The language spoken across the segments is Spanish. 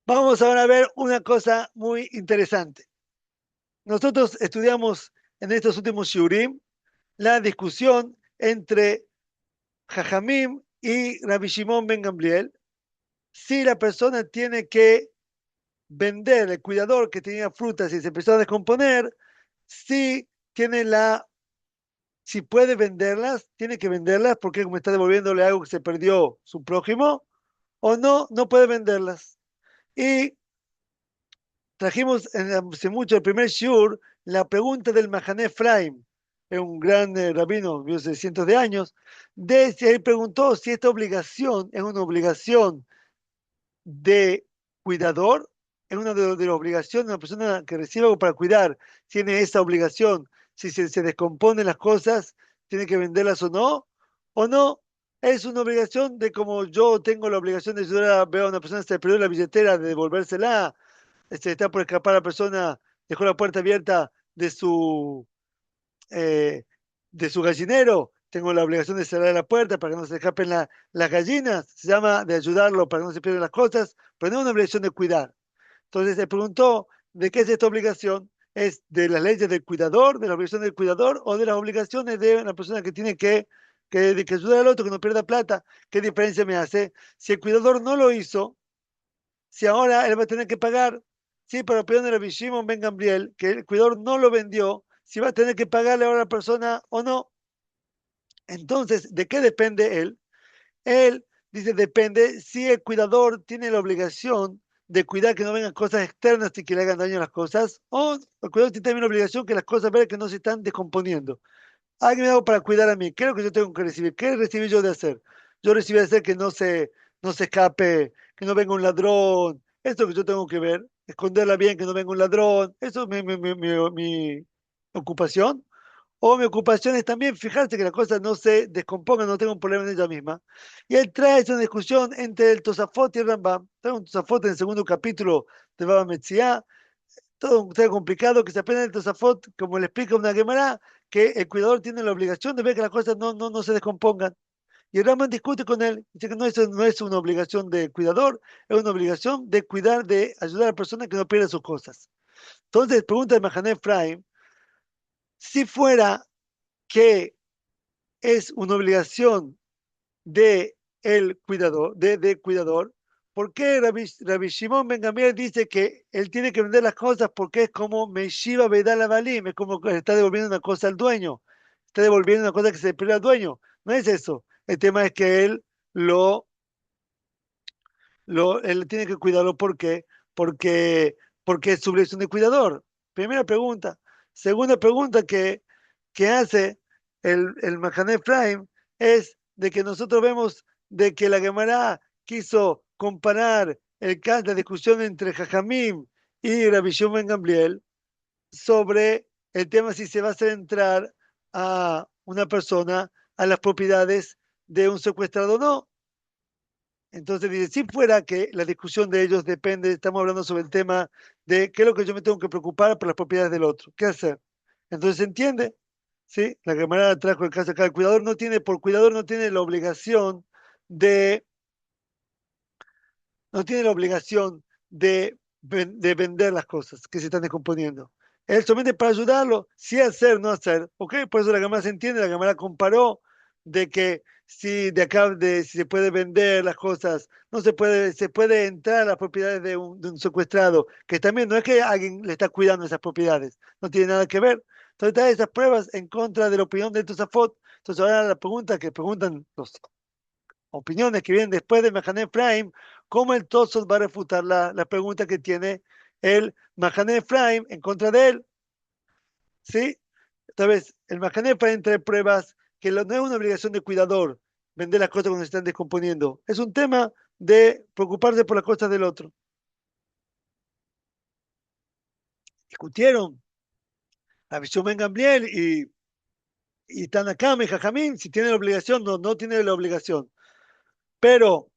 Vamos ahora a ver una cosa muy interesante. Nosotros estudiamos en estos últimos shiurim la discusión entre Jajamim y Rabbi Shimon ben Gamliel, si la persona tiene que vender, el cuidador que tenía frutas y se empezó a descomponer, si tiene si puede venderlas, tiene que venderlas porque como está devolviéndole algo que se perdió su prójimo, o no, no puede venderlas. Y trajimos hace mucho el primer shiur la pregunta del Mahané Efraim, es un gran rabino, vivió hace cientos de años, de si él preguntó si esta obligación es una obligación de cuidador, es una de las obligaciones de una persona que recibe algo para cuidar, tiene esa obligación, si se descomponen las cosas, tiene que venderlas o no, es una obligación de como yo tengo la obligación de ayudar a ver a una persona que se perdió la billetera, de devolvérsela, está por escapar la persona, dejó la puerta abierta eh, de su gallinero, tengo la obligación de cerrar la puerta para que no se escapen las gallinas, se llama de ayudarlo para que no se pierdan las cosas, pero no es una obligación de cuidar. Entonces se preguntó, ¿de qué es esta obligación? ¿Es de las leyes del cuidador, de la obligación del cuidador o de las obligaciones de una persona que tiene que ayudar al otro, que no pierda plata? ¿Qué diferencia me hace? Si el cuidador no lo hizo, si ahora él va a tener que pagar, sí, pero opinión de Rabbi Shimon ben Gamliel, que el cuidador no lo vendió, si va a tener que pagarle ahora a la persona o no. Entonces, ¿de qué depende él? Él dice, depende si el cuidador tiene la obligación de cuidar que no vengan cosas externas y que le hagan daño a las cosas, o el cuidador tiene también la obligación que las cosas vean que no se están descomponiendo. Alguien me hago para cuidar a mí, ¿qué es lo que yo tengo que recibir? ¿Qué recibí yo de hacer? Yo recibí de hacer que no se escape, que no venga un ladrón, esto que yo tengo que ver, esconderla bien, que no venga un ladrón, eso es mi ocupación. O mi ocupación es también fijarse que las cosas no se descompongan, no tenga un problema en ella misma. Y él trae esa discusión entre el Tosafot y el Rambam. Trae un Tosafot en el segundo capítulo de Baba Metzia, todo un tema complicado que se aprende en el Tosafot, como le explica una Gemara, que el cuidador tiene la obligación de ver que las cosas no se descompongan. Y el Rambam discute con él, dice que no es una obligación de cuidador, es una obligación de cuidar, de ayudar a la persona que no pierda sus cosas. Entonces, pregunta el Mahané Efraim, si fuera que es una obligación de el cuidador, de cuidador, ¿por qué Rabbi Shimon Ben Gamliel dice que él tiene que vender las cosas porque es como Meshiva Beidal Avalim, es como que está devolviendo una cosa al dueño, está devolviendo una cosa que se perdió al dueño? No es eso. El tema es que él lo, él tiene que cuidarlo. ¿Por qué? Porque, porque es su obligación de cuidador. Primera pregunta. Segunda pregunta que hace el Mahané Efraim es de que nosotros vemos de que la Gemara quiso comparar el caso de discusión entre Jajamim y Rabbi Shimon ben Gamliel sobre el tema si se va a hacer entrar a una persona a las propiedades de un secuestrado o no. Entonces dice, si fuera que la discusión de ellos depende, estamos hablando sobre el tema de qué es lo que yo me tengo que preocupar por las propiedades del otro, qué hacer. Entonces se entiende, ¿sí? La Gemara trajo el caso acá, el cuidador no tiene, por cuidador no tiene la obligación de, no tiene la obligación de vender las cosas que se están descomponiendo. Él solamente para ayudarlo, sí hacer, no hacer, ¿ok? Por eso la Gemara se entiende, la Gemara comparó de que si de acá si se puede vender las cosas, no se puede, se puede entrar a las propiedades de un secuestrado, que también no es que alguien le está cuidando esas propiedades, no tiene nada que ver. Entonces, trae esas pruebas en contra de la opinión de Tosafot. Entonces, ahora la pregunta que preguntan los opiniones que vienen después de Mahané Efraim, ¿cómo el Tosot va a refutar la pregunta que tiene el Mahané Efraim en contra de él? ¿Sí? Tal vez el Mahané Efraim trae pruebas que no es una obligación de cuidador vender las cosas cuando se están descomponiendo. Es un tema de preocuparse por las cosas del otro. Discutieron a Bishop Gamliel y Tanakam y Jajamín si tiene la obligación o no tiene la obligación. Pero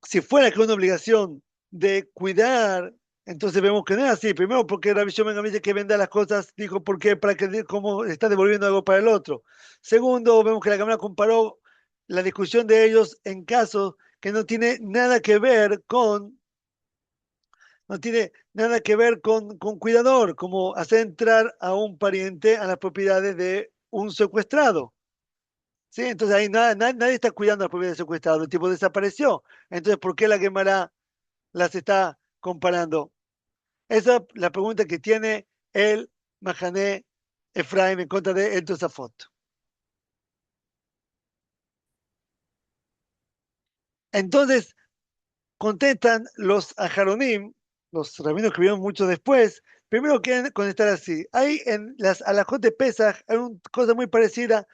si fuera que una obligación de cuidar, entonces vemos que no es así. Primero, porque Rabbi Shimon Ben Gamliel dice que venda las cosas, dijo, ¿por qué? Para que cómo está devolviendo algo para el otro. Segundo, vemos que la Cámara comparó la discusión de ellos en casos que no tiene nada que ver con no tiene nada que ver con cuidador, como hacer entrar a un pariente a las propiedades de un secuestrado. ¿Sí? Entonces ahí nadie está cuidando las propiedades del secuestrado, el tipo desapareció. Entonces, ¿por qué la Gemara las está comparando? Esa es la pregunta que tiene el Mahané Efraim en contra de el Tosafot. Entonces, contestan los Ajaronim, los rabinos que vivieron mucho después, primero quieren contestar así. Hay en las alajot de Pesach, hay una cosa muy parecida,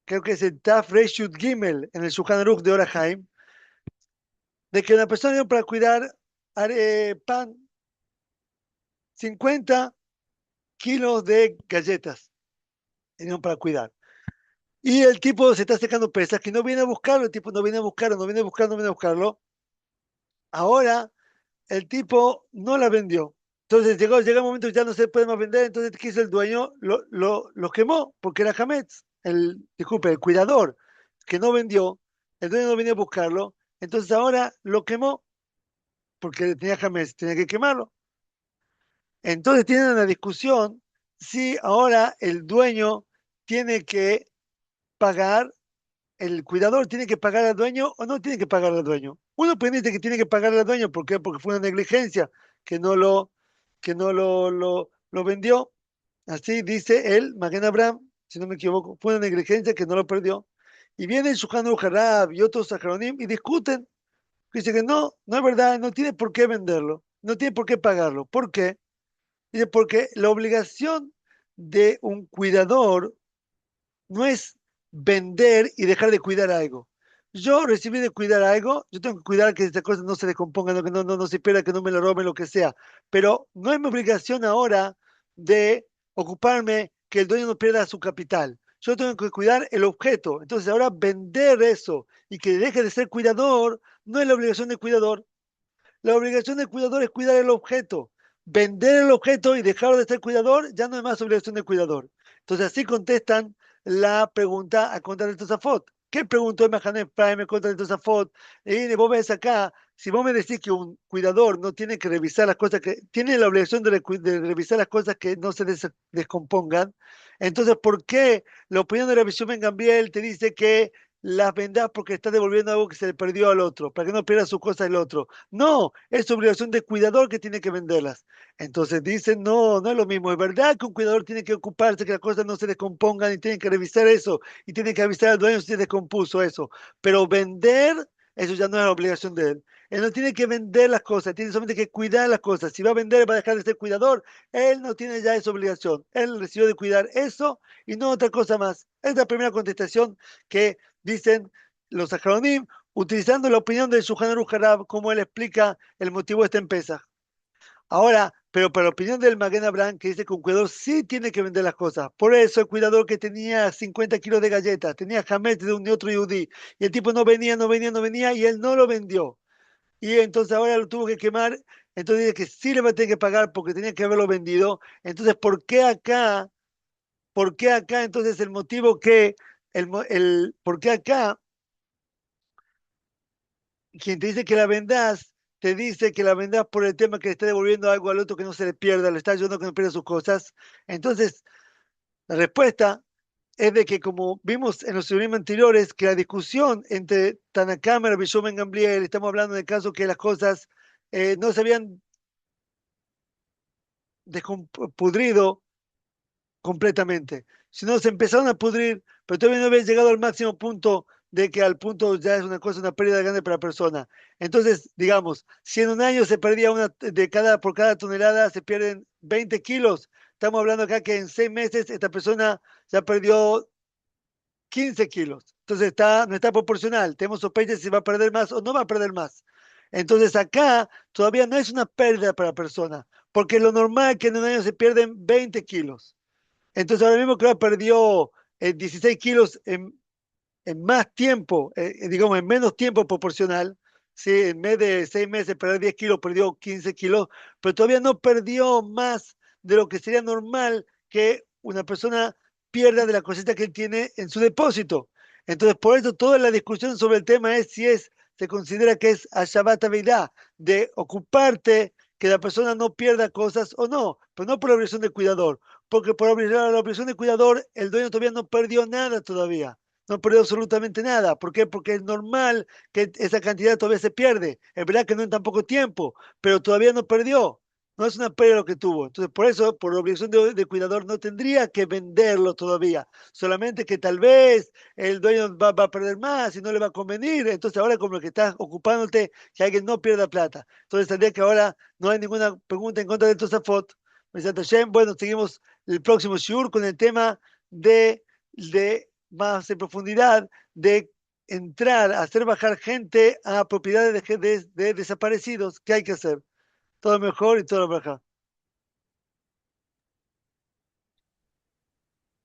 creo que es el Taf Reshut Gimel, en el Shulchan Aruch de Orahaim, de que una persona dio para cuidar pan, 50 kilos de galletas, dieron para cuidar. Y el tipo se está secando pesas, que no viene a buscarlo, el tipo no viene a buscarlo, no viene a buscarlo, no viene a buscarlo. Ahora el tipo no la vendió. Entonces llega un momento que ya no se puede más vender, entonces ¿qué hizo el dueño? Lo quemó, porque era Hametz, disculpe, el cuidador, que no vendió, el dueño no venía a buscarlo, entonces ahora lo quemó, porque tenía Hametz, tenía que quemarlo. Entonces tienen una discusión si ahora el dueño tiene que pagar, el cuidador tiene que pagar al dueño o no tiene que pagar al dueño. Uno permite que tiene que pagar al dueño, ¿por qué? Porque fue una negligencia que no lo vendió. Así dice él, Magen Abraham, si no me equivoco, fue una negligencia que no lo perdió. Y viene el Shulchan Aruch Harab y otros Ajaronim y discuten. Dice que no es verdad, no tiene por qué venderlo, no tiene por qué pagarlo. ¿Por qué? Dice, porque la obligación de un cuidador no es vender y dejar de cuidar algo. Yo recibí de cuidar algo, yo tengo que cuidar que esta cosa no se descomponga, no, que no se pierda, que no me lo roben, lo que sea. Pero no es mi obligación ahora de ocuparme que el dueño no pierda su capital. Yo tengo que cuidar el objeto. Entonces ahora vender eso y que deje de ser cuidador no es la obligación del cuidador. La obligación del cuidador es cuidar el objeto. Vender el objeto y dejar de ser cuidador ya no es más obligación del cuidador. Entonces así contestan la pregunta a contra del Tosafot. ¿Qué preguntó el Mahané Prime contra del Tosafot? Y vos ves acá, si vos me decís que un cuidador no tiene que revisar las cosas que, tiene la obligación de revisar las cosas que no se descompongan, entonces ¿por qué la opinión de la visión Ben Gambiel te dice que las vendas porque está devolviendo algo que se le perdió al otro, para que no pierda su cosa el otro? No, es obligación de cuidador que tiene que venderlas. Entonces dicen, no es lo mismo. Es verdad que un cuidador tiene que ocuparse que las cosas no se descompongan y tiene que revisar eso y tiene que avisar al dueño si se descompuso eso. Pero vender, eso ya no es la obligación de él. Él no tiene que vender las cosas, tiene solamente que cuidar las cosas. Si va a vender, va a dejar de ser cuidador. Él no tiene ya esa obligación. Él recibió de cuidar eso y no otra cosa más. Es la primera contestación que dicen los Ajaronim, utilizando la opinión del Shulchan Aruch Harab, como él explica el motivo de esta empresa. Ahora, pero para la opinión del Magen Abraham, que dice que un cuidador sí tiene que vender las cosas. Por eso el cuidador que tenía 50 kilos de galletas, tenía jamés de un y otro yudí, y el tipo no venía, y él no lo vendió. Y entonces ahora lo tuvo que quemar, entonces dice que sí le va a tener que pagar porque tenía que haberlo vendido. Entonces, ¿por qué acá entonces el motivo que, por qué acá quien te dice que la vendas, te dice que la vendas por el tema que le está devolviendo algo al otro que no se le pierda, le está ayudando a que no pierda sus cosas? Entonces, la respuesta es de que, como vimos en los teoremas anteriores, que la discusión entre Tanakama y Rabbi Shimon ben Gamliel, estamos hablando del caso que las cosas no se habían pudrido completamente, sino se empezaron a pudrir, pero todavía no había llegado al máximo punto de que al punto ya es una cosa, una pérdida grande para la persona. Entonces, digamos, si en un año se perdía por cada tonelada se pierden 20 kilos, estamos hablando acá que en 6 meses esta persona ya perdió 15 kilos. Entonces no está proporcional. Tenemos sospechas si va a perder más o no va a perder más. Entonces acá todavía no es una pérdida para la persona, porque lo normal es que en un año se pierden 20 kilos. Entonces ahora mismo creo que perdió 16 kilos en más tiempo, digamos en menos tiempo proporcional. Sí, en vez de 6 meses perder 10 kilos, perdió 15 kilos, pero todavía no perdió más de lo que sería normal que una persona pierda de la cosecha que él tiene en su depósito. Entonces, por eso toda la discusión sobre el tema es si se considera que es a Shabbat Aveidá, de ocuparte que la persona no pierda cosas o no, pero no por la obligación del cuidador, porque por la obligación del cuidador el dueño todavía no perdió nada todavía. No perdió absolutamente nada. ¿Por qué? Porque es normal que esa cantidad todavía se pierde. Es verdad que no en tan poco tiempo, pero todavía no perdió. No es una pérdida lo que tuvo. Entonces, por eso, por la obligación de cuidador, no tendría que venderlo todavía. Solamente que tal vez el dueño va a perder más y no le va a convenir. Entonces, ahora como que estás ocupándote, que alguien no pierda plata. Entonces, tendría que ahora no hay ninguna pregunta en contra de Tosafot. Bueno, seguimos el próximo shiur con el tema de más en profundidad de entrar, hacer bajar gente a propiedades de desaparecidos. ¿Qué hay que hacer? Todo mejor y todo lo mejor.